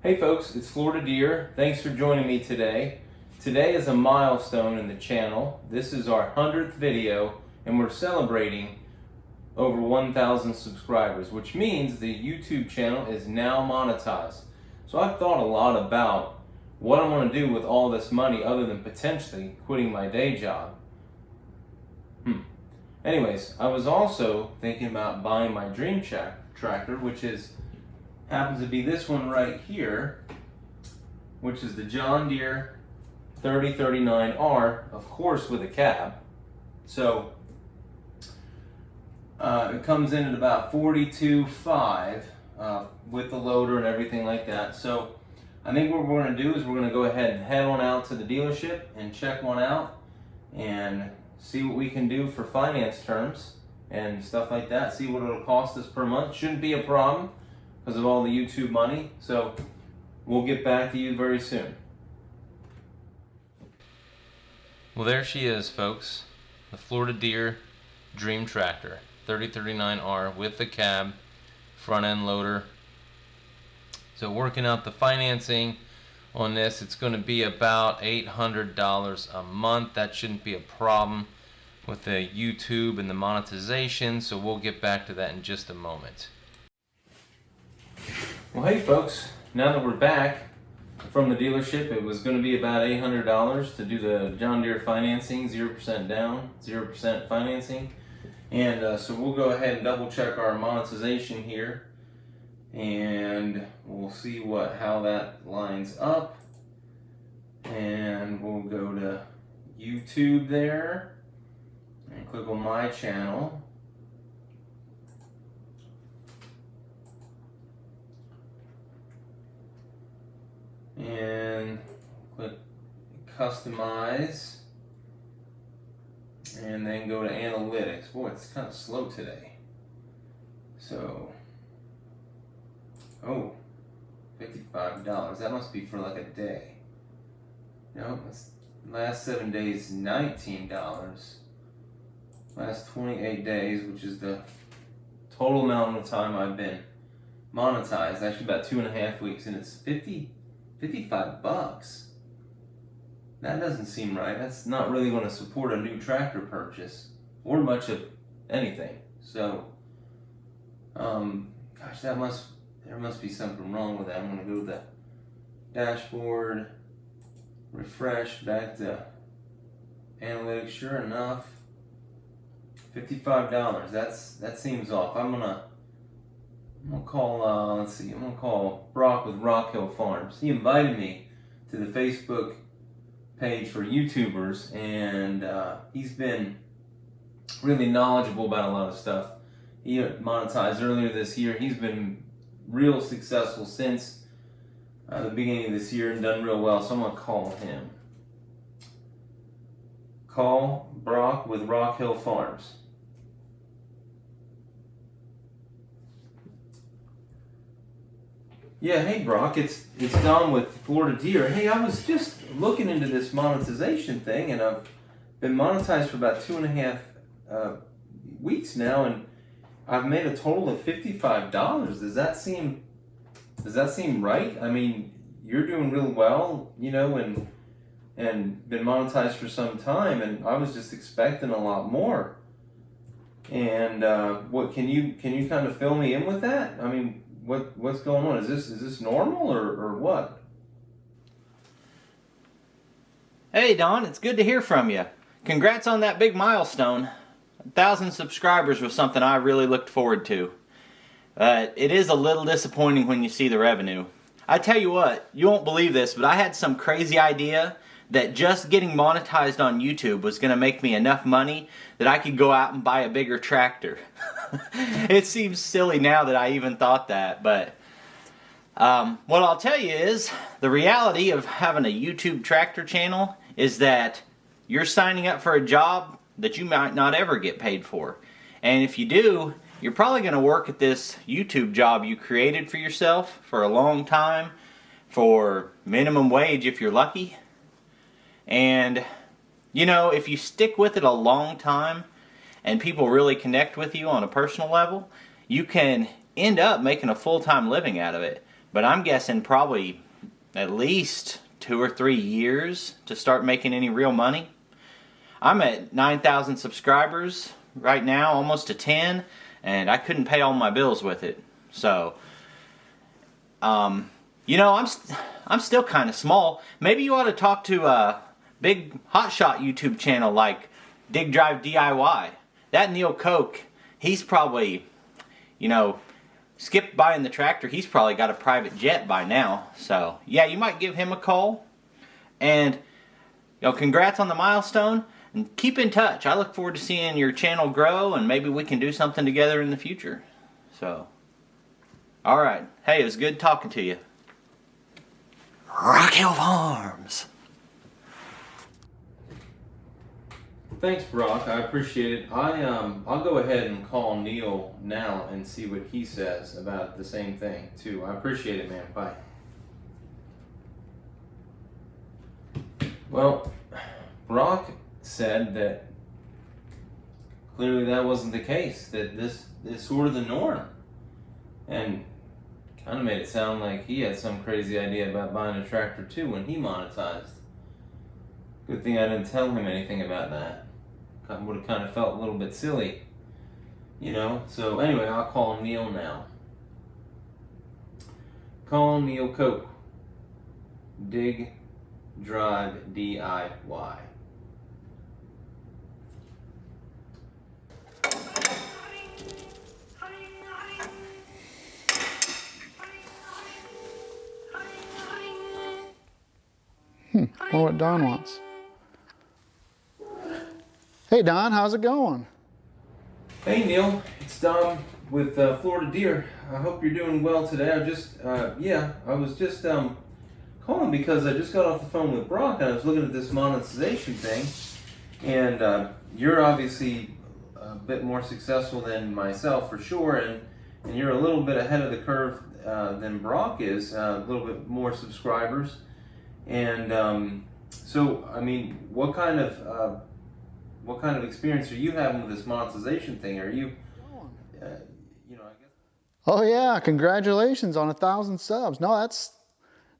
Hey folks, it's Florida Deere. Thanks for joining me today. Today is a milestone in the channel. This is our 100th video and we're celebrating over 1,000 subscribers, which means the YouTube channel is now monetized. So I've thought a lot about what I'm going to do with all this money other than potentially quitting my day job. Anyways, I was also thinking about buying my dream tractor, which happens to be this one right here, which is the John Deere 3039R, of course with a cab. So it comes in at about $42,500 with the loader and everything like that. So I think what we're going to do is we're going to go ahead and head on out to the dealership and check one out and see what we can do for finance terms and stuff like that. See what it'll cost us per month. Shouldn't be a problem because of all the YouTube money. So we'll get back to you very soon. Well, there she is, folks. The Florida Deere Dream Tractor 3039R with the cab, front end loader. So working out the financing on this, it's going to be about $800 a month. That shouldn't be a problem with the YouTube and the monetization, so we'll get back to that in just a moment. Well, hey folks, now that we're back from the dealership, it was going to be about $800 to do the John Deere financing, 0% down, 0% financing. And so we'll go ahead and double check our monetization here and we'll see how that lines up. And we'll go to YouTube there and click on my channel. And click customize and then go to analytics. Boy, it's kind of slow today. So, oh, $55. That must be for like a day. No, it's last 7 days, $19. Last 28 days, which is the total amount of time I've been monetized, actually about 2.5 weeks, and it's $55. That doesn't seem right. That's not really going to support a new tractor purchase or much of anything. So, gosh, there must be something wrong with that. I'm going to go to the dashboard, refresh back to analytics. Sure enough, $55. That seems off. I'm gonna call. Let's see. I'm gonna call Brock with Rock Hill Farms. He invited me to the Facebook page for YouTubers, and he's been really knowledgeable about a lot of stuff. He monetized earlier this year. He's been real successful since the beginning of this year and done real well. So I'm gonna call him. Call Brock with Rock Hill Farms. Yeah, hey Brock, it's Don with Florida Deere. Hey, I was just looking into this monetization thing, and I've been monetized for about 2.5 weeks now, and I've made a total of $55. Does that seem right? I mean, you're doing real well, you know, and been monetized for some time, and I was just expecting a lot more. And what can you kind of fill me in with that? I mean, what's going on? Is this normal or what? Hey Don, it's good to hear from you. Congrats on that big milestone. 1,000 subscribers was something I really looked forward to. It is a little disappointing when you see the revenue. I tell you what, you won't believe this, but I had some crazy idea that just getting monetized on YouTube was going to make me enough money that I could go out and buy a bigger tractor. It seems silly now that I even thought that, but what I'll tell you is the reality of having a YouTube tractor channel is that you're signing up for a job that you might not ever get paid for. And if you do, you're probably going to work at this YouTube job you created for yourself for a long time for minimum wage if you're lucky. And, you know, if you stick with it a long time and people really connect with you on a personal level, you can end up making a full-time living out of it. but I'm guessing probably at least 2 or 3 years to start making any real money. I'm at 9,000 subscribers right now, almost to 10, and I couldn't pay all my bills with it. So, you know, I'm still kind of small. Maybe you ought to talk to a big hotshot YouTube channel like Dig Drive DIY. That Neil Koch, he's probably, you know, skipped buying the tractor. He's probably got a private jet by now. So, yeah, you might give him a call. And, you know, congrats on the milestone. And keep in touch. I look forward to seeing your channel grow, and maybe we can do something together in the future. So, alright. Hey, it was good talking to you. Rock Hill Farms. Thanks, Brock. I appreciate it. I'll go ahead and call Neil now and see what he says about the same thing too. I appreciate it, man. Bye. Well, Brock said that clearly that wasn't the case. That this is sort of the norm, and kind of made it sound like he had some crazy idea about buying a tractor too when he monetized. Good thing I didn't tell him anything about that. I would have kind of felt a little bit silly, you know? So anyway, I'll call Neil now. Call Neil Koch. Dig Drive DIY. Wonder what Don wants. Hey Don, how's it going? Hey Neil, it's Don with Florida Deere. I hope you're doing well today. I was just calling because I just got off the phone with Brock and I was looking at this monetization thing, and you're obviously a bit more successful than myself for sure, and you're a little bit ahead of the curve than Brock is, a little bit more subscribers, and so I mean, what kind of experience are you having with this monetization thing? Are you, I guess. Oh yeah, congratulations on 1,000 subs. No,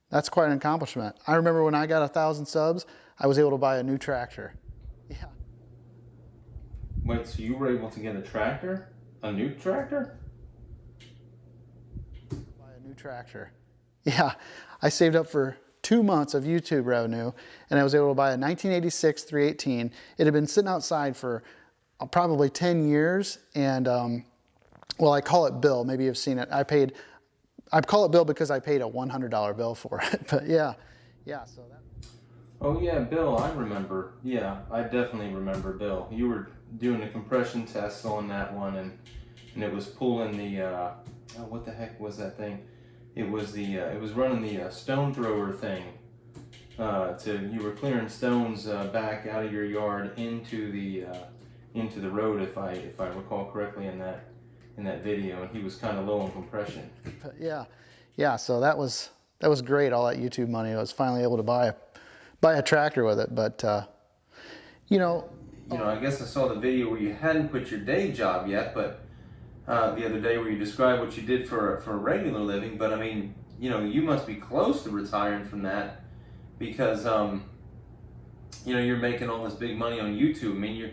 that's quite an accomplishment. I remember when I got 1,000 subs, I was able to buy a new tractor. Yeah. Wait, so you were able to get a tractor? A new tractor? Buy a new tractor. Yeah, I saved up for 2 months of YouTube revenue, and I was able to buy a 1986 318. It had been sitting outside for probably 10 years, and well, I call it Bill. Maybe you've seen it. I call it Bill because I paid a $100 bill for it. But yeah. So that. Oh yeah, Bill. I remember. Yeah, I definitely remember Bill. You were doing a compression test on that one, and it was pulling the what the heck was that thing? It was it was running the stone thrower thing. You were clearing stones back out of your yard into the road, if I recall correctly in that video, and he was kind of low on compression. But yeah. So that was great. All that YouTube money, I was finally able to buy a tractor with it. But I guess I saw the video where you hadn't quit your day job yet, but the other day where you described what you did for a regular living. But I mean, you must be close to retiring from that because you're making all this big money on YouTube. I mean,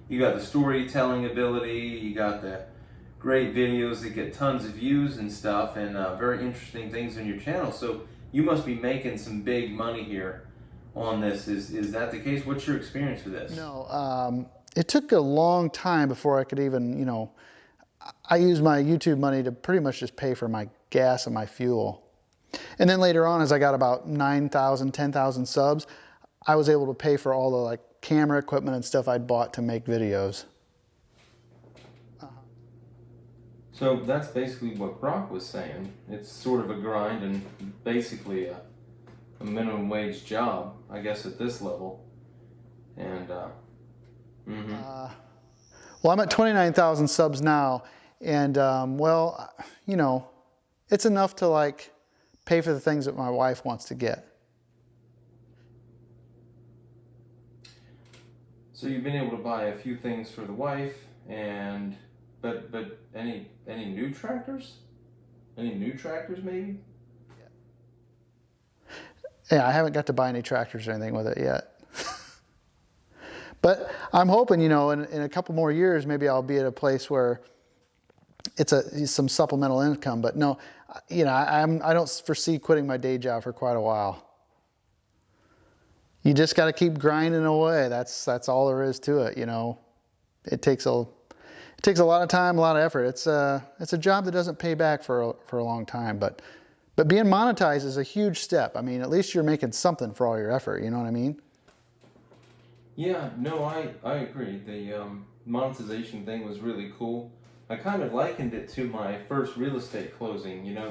you got the storytelling ability, you got the great videos that get tons of views and stuff, and very interesting things on your channel. So you must be making some big money here on this. Is that the case? What's your experience with this? No, it took a long time before I could even, I used my YouTube money to pretty much just pay for my gas and my fuel. And then later on, as I got about 9,000, 10,000 subs, I was able to pay for all the camera equipment and stuff I'd bought to make videos. So that's basically what Brock was saying. It's sort of a grind and basically a minimum wage job, I guess, at this level. And well, I'm at 29,000 subs now, and well, it's enough to pay for the things that my wife wants to get. So you've been able to buy a few things for the wife, but any new tractors? Any new tractors maybe? Yeah, I haven't got to buy any tractors or anything with it yet. But I'm hoping, you know, in a couple more years, maybe I'll be at a place where it's some supplemental income. But no, you know, I don't foresee quitting my day job for quite a while. You just got to keep grinding away. That's all there is to it, you know. It takes a lot of time, a lot of effort. It's a job that doesn't pay back for a long time, but being monetized is a huge step. I mean, at least you're making something for all your effort, you know what I mean? Yeah, no, I agree. The monetization thing was really cool. I kind of likened it to my first real estate closing, you know,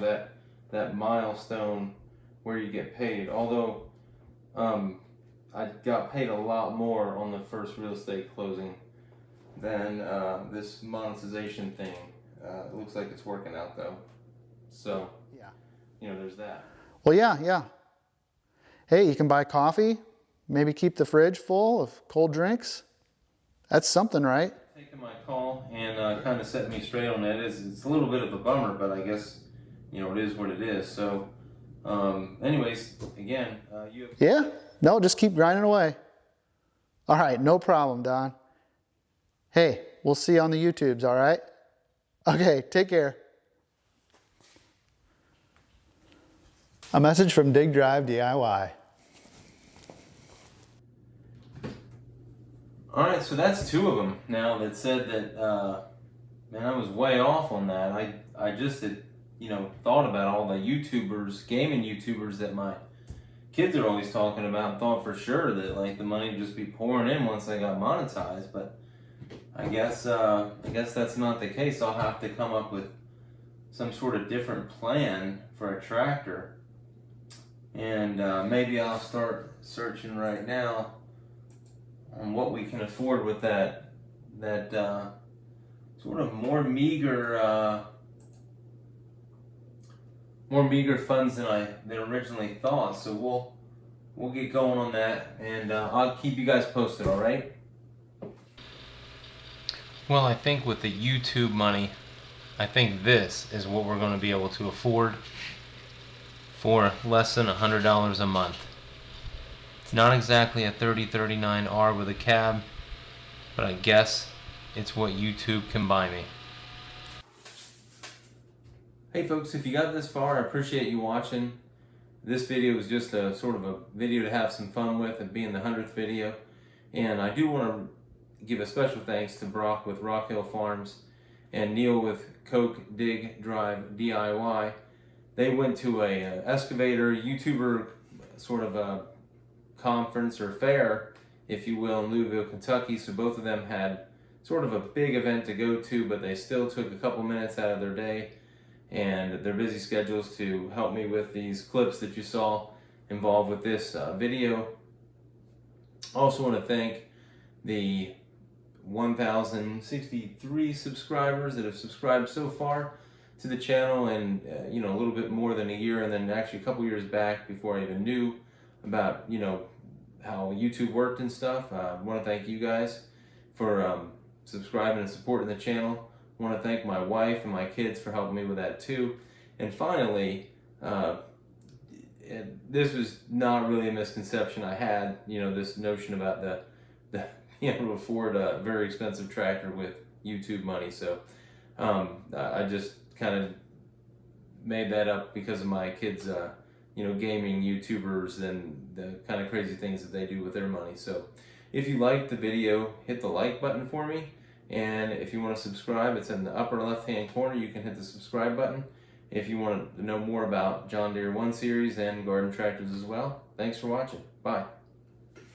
that milestone where you get paid. Although I got paid a lot more on the first real estate closing than this monetization thing. It looks like it's working out though. So, Yeah. you know, there's that. Well, yeah. Hey, you can buy coffee, maybe keep the fridge full of cold drinks. That's something, right? Taking my call and kind of setting me straight on that. It's a little bit of a bummer, but I guess, you know, it is what it is. So, anyways, again, you. Yeah. No, just keep grinding away. All right, no problem, Don. Hey, we'll see you on the YouTubes, all right? Okay, take care. A message from Dig Drive DIY. All right, so that's two of them now that said that, man, I was way off on that. I just had, you know, thought about all the YouTubers, gaming YouTubers that my kids are always talking about, and thought for sure that like the money would just be pouring in once they got monetized, but I guess that's not the case. I'll have to come up with some sort of different plan for a tractor, and maybe I'll start searching right now on what we can afford with that sort of more meager funds than I originally thought. So we'll get going on that, and I'll keep you guys posted. All right. Well, I think with the YouTube money, I think this is what we're going to be able to afford for less than $100 a month. It's not exactly a 3039R with a cab, but I guess it's what YouTube can buy me. Hey folks, if you got this far, I appreciate you watching. This video was just a sort of a video to have some fun with, and being the 100th video. And I do want to give a special thanks to Brock with Rock Hill Farms and Neil with Coke Dig Drive DIY. They went to a excavator YouTuber sort of a conference or fair, if you will, in Louisville, Kentucky. So both of them had sort of a big event to go to, but they still took a couple minutes out of their day and their busy schedules to help me with these clips that you saw involved with this video. Also want to thank the 1,063 subscribers that have subscribed so far to the channel, and you know, a little bit more than a year, and then actually a couple years back before I even knew about, you know, how YouTube worked and stuff. I want to thank you guys for subscribing and supporting the channel. I want to thank my wife and my kids for helping me with that too. And finally, this was not really a misconception I had, you know, this notion about the being able to afford a very expensive tractor with YouTube money. So I just kind of made that up because of my kids, you know, gaming YouTubers and the kind of crazy things that they do with their money. So if you liked the video, hit the like button for me. And if you want to subscribe, it's in the upper left-hand corner. You can hit the subscribe button. If you want to know more about John Deere 1 Series and garden tractors as well. Thanks for watching. Bye.